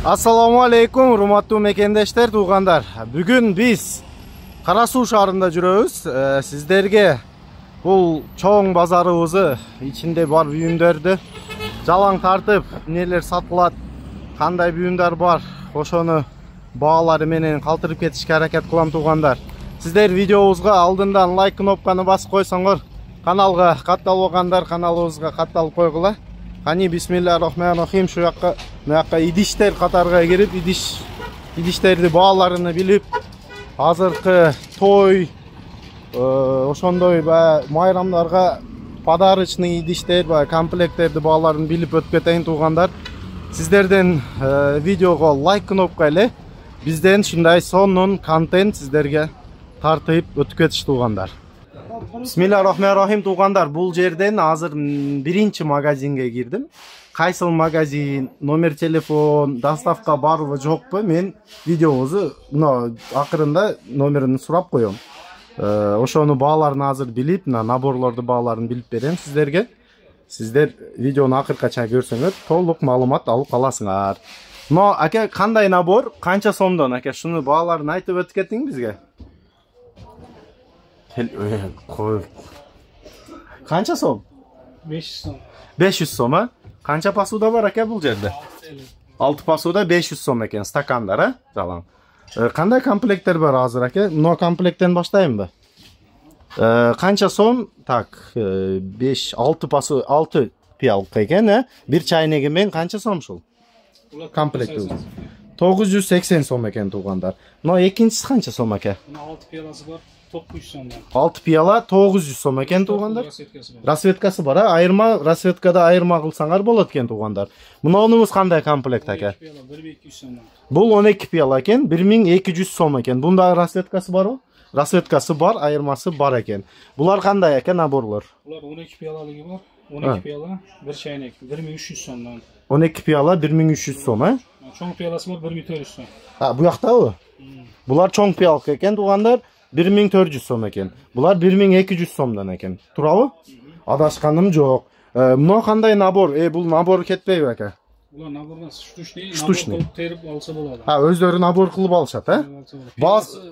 Assalamu alaikum, урматтуу мекендештер, туугандар. Бүгүн биз Кара Суу шаарында жүрөбүз. Сиздерге бул чоң базарыбызды, ичинде бар бүйүндөрдү жалаң тартып, нелер сатылат, кандай бүйүндөр бар, ошону баалары менен калтырып кетишке аракет кылам туугандар. Сиздер видеобузга алдындан лайк кнопканы басып койсоңор, каналга катталбагандар каналыбызга катталып койгула. Hani bismillahirrahmanirrahim şu yakka idişler katarga girip idişlerdi bağlarını bilip hazırkı toy oşondoy ve mayramlarga padarıçlı idişler ve komplekterdi bağlarını bilip ötüp keteyin tuğanlar. Sizlerden videoga like knopka ile bizden şunday sonun kontent sizlerge tartıyıp ötüp ketiş tuğanlar. Bismillahirrahmanirrahim tuğanдар. Бұл жерден азыр биринчи магазинге кирдим. Кайсыл магазин, номер телефон, доставка барбы жокпу? Мен видеобузду акырында номерин сурап коем. Ошону бааларын азыр билип, наборлорду бааларын билип берем сиздерге. Сиздер видеону акыркача көрсөңөр, толук маалымат алып каласыңар. Но аке, кандай набор, канча сомдон аке? Шуну бааларын айтып өтүп кетиң бизге. Kança som? 500 som. 500 som ha? Kança pasuda var aka bul жерде? 6 pasuda 500 som eken stakandar ha? Жалаң. Кандай комплектер бар азыр aka? Мына комплектен баштайынбы? Канча сом? Так, 5 6 пасу 6 пиалка экен, ha? Bir чайнеги менен канча сом ушул? Комплект 980 сом экен туугандар. Мына экинчиси канча сом aka? Мына 6 пиаласы бар. 900 сомдон. 6 пияла 900 сом экен туугандар. Расветкасы бар, айырма, расветкада айырма кылсаңар болот экен туугандар. Мунунубуз кандай комплект ака? 1200 сомдон. Бул 12 пияла экен, 1200 сом экен. Бунда расветкасы барбы? Расветкасы бар, айырмасы бар экен. Булар кандай экен наборлор? Булар 12 пиялалыгы бар. 12 пияла, bir чайнек 1300 сомдон. 12 пияла 1300 сом, ha? Чоң пияласы бар 1400 сом. Бу жактабы? Булар чоң пиялык экен туугандар. 1400 сом экен. Булар 1200 сомдон экен. Турабы? Адашканым жок. Мына кандай набор? Бул набор кетпейби ака? Булар набордан штучный набор терип алса болот. Өздөрү набор кылып алышат, ha?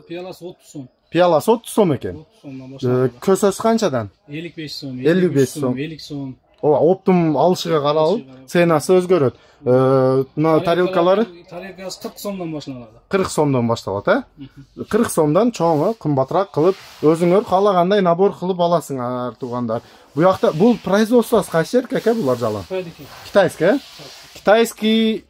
Пияласы 30 сом. Пияласы 30 сом экен. 30 сомдон башталат. Көсөсү канчадан? 55 сом, 55 сом, 50 сом. Оптум алышыга каралып, ценасы өзгөрөт. Мына тарелкалары? Тарелкасы 40 сомдон башталат. 40 сомдон башталат, ha? 40 сомдон чоңу, кымбатыраак кылып, өзүңөр каалагандай набор кылып аласыңар туугандар. Бу жакта бул производствосы кайсы жер ака булар жалаң? Китайский, ha? Китайский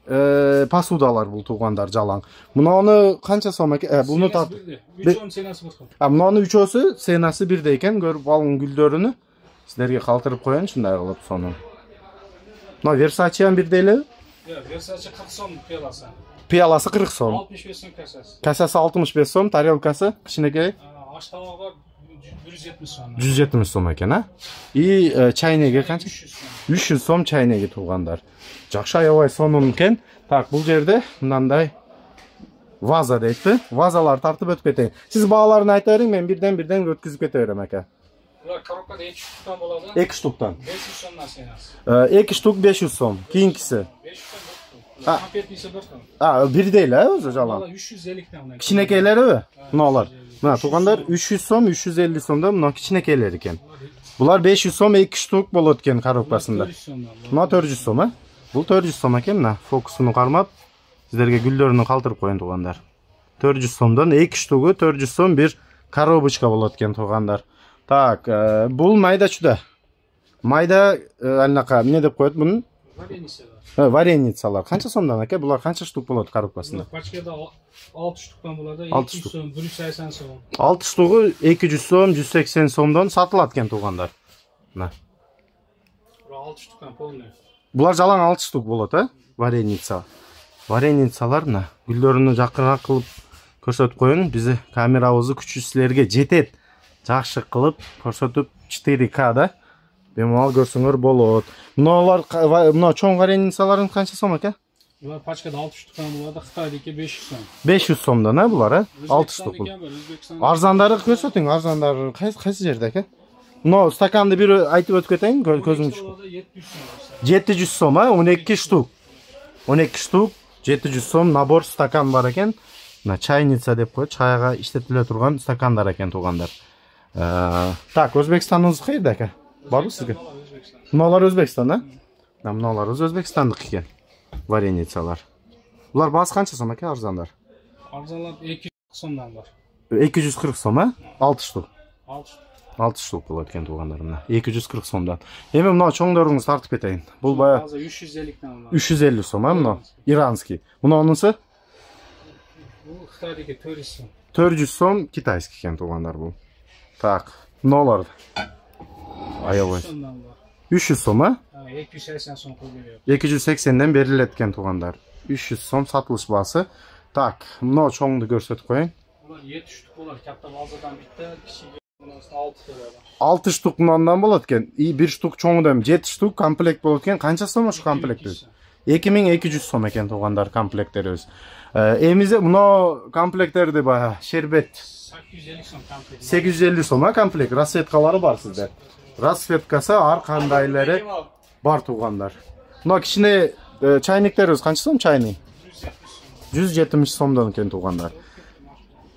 посудалар бул туугандар жалаң. Мунуну канча сом ака? Буну тап. 3 сом ценасы бар. Мунунун үчөөсү ценасы бирдей экен, көрүп алгын гүлдөрүнү. Сиздерге калтырып коеюн ушундай кылып сону. Мына Versace'н бирдей эле? Versace 40 сом пияласы. Пияласы 40 сом. 65 сом касасы. Касасы 65 сом, тарелкасы кичинекей. Аш табагы 170 сом. 170 сом экен, ha? И чайнеги канча? 300 сом чайнеги туугандар. Жакшы аябай сонун экен. Так, бул жерде мындай ваза дейтпи? Вазалар тартып өтүп кетейин. Сиз бааларын айта бериң, мен бирден өткүзүп кете берем ака. Булар коробкада 2 штуктан болот. 2 штуктан. 500 сомдон ценасы. 2 штук 500 сом. Кийинкиси. 500 сом. Конфетниси 1 сом. Бирдей эле өзү жалаң. 350 тан. Кичинекейлериби? Мыналар. Мына туугандар 300 сом, 350 сомдон мына кичинекейлер экен. Булар 500 сом 2 штук болот экен коробкасында. Мына 400 сом, ha? Бул 400 сом экен, мына фокусуну кармап, сиздерге гүлдөрүнү калтырып коеюн туугандар. 400 сомдон 2 штугу 400 сом бир коробочка болот экен туугандар. Так, бул майда чуда. Майда алнака эмне деп коет мунун? Вареницалар. Канча сомдон ака? Булар канча штук болот коробкасында? Пачкада 6 штуктан болот, 200 сом, 180 сом. 6 штугу 200 сом, 180 сомдон сатылат экен туугандар. Мына. 6 штуктан полный. Булар жалаң 6 штук болот, ha? Вареница. Вареницалар мына гүлдөрүнү жакыныраак кылып көрсөтүп коеюн. Бизи камерабызды күчү силерге жетет. Жакшы кылып көрсөтүп 4K да бемал көрсөңөр болот. Мыналар мына чоң вареницаларын канча сом ака? Булар пачкада 6 штуктан болот, Кытайдыки 500 сом. 500 сомдон, ha булар, ha? 6 штук. Арзандары көрсөтүң, арзандары кайсы жерде ака? Мына стаканды бир айтып өтүп кетейин, көзүм. 700 сом, ha? 12 штук. 12 штук 700 сом набор стакан бар екен. Чайница деп қойды, чайға іштетіле тұрған стакандар екен туғандар. Так, Өзбекстаныңыз қайда әке? Бар сізге? Мыналар Өзбекстан, а? Мыналар Өзбекстандық екен. Вареницалар. Бұлар басы қанша сом әке арзандар? Арзанлар 240 сомдан бар. 240 сом, а? 6 штук. 6 штук болады екен туғандарымна. 240 сомдан. Еме мынау чоңдорыңыз тартып кетейін. Бұл бая 350 сом, а мынау? Иранский. Мынаунысы? Бұл Қытайдегі 400 сом. 400 сом китайский екен туғандар бұл. Так, мынаулар. Аябай. 300 сом, а? 280 сом қойып. 280-ден беріледі екен туғандар. 300 сом сатылыш басы. Так, мынау чоңды көрсетіп қойын. Бұлар 7 штук болар. Капта базадан бітті, кішіге 6 болады. 6 штук мынандан болады екен. 1 штук чоңыдан 7 штук комплект болады екен. Қанша сом ош комплект өз? 2200 сом екен туғандар комплекттер өз. Емізде мынау комплекттерді бая шербет 850 сом комплект. 850 сом комплект. Расветкалары бар сізде. Расветкасы ар қандайлары бар туғандар. Мынау кішіне чайниктер өз қанша сом чайный? 170 сомдан екен туғандар.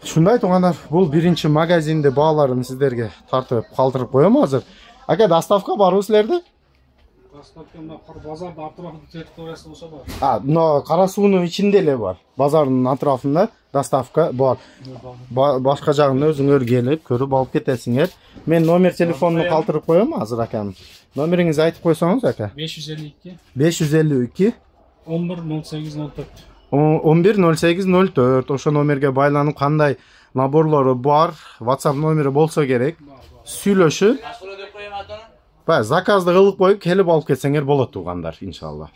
Шундай туғандар, бұл бірінші магазинде бағаларын сіздерге тартып қалдырып қоямын азыр. Әке, доставка бар өсілерді? Доставка базарды атырafında территориясы болса бар. Мына Қарасуының ішінде бар. Базардың атырafında доставка бар. Башқа жағында өзіңер келіп, көріп алып кетесіңер. Мен номер телефонunu қалдырып қоямын азыр әкем. Номеріңізді айтып қойсаңыз әке? 552 552 110804. 110804 ошо номерге байланып кандай наборлору бар, WhatsApp номери болсо керек. Сүйлөшүп, заказды кылып коюп келип алып кетсеңер болот тугандар, иншалла.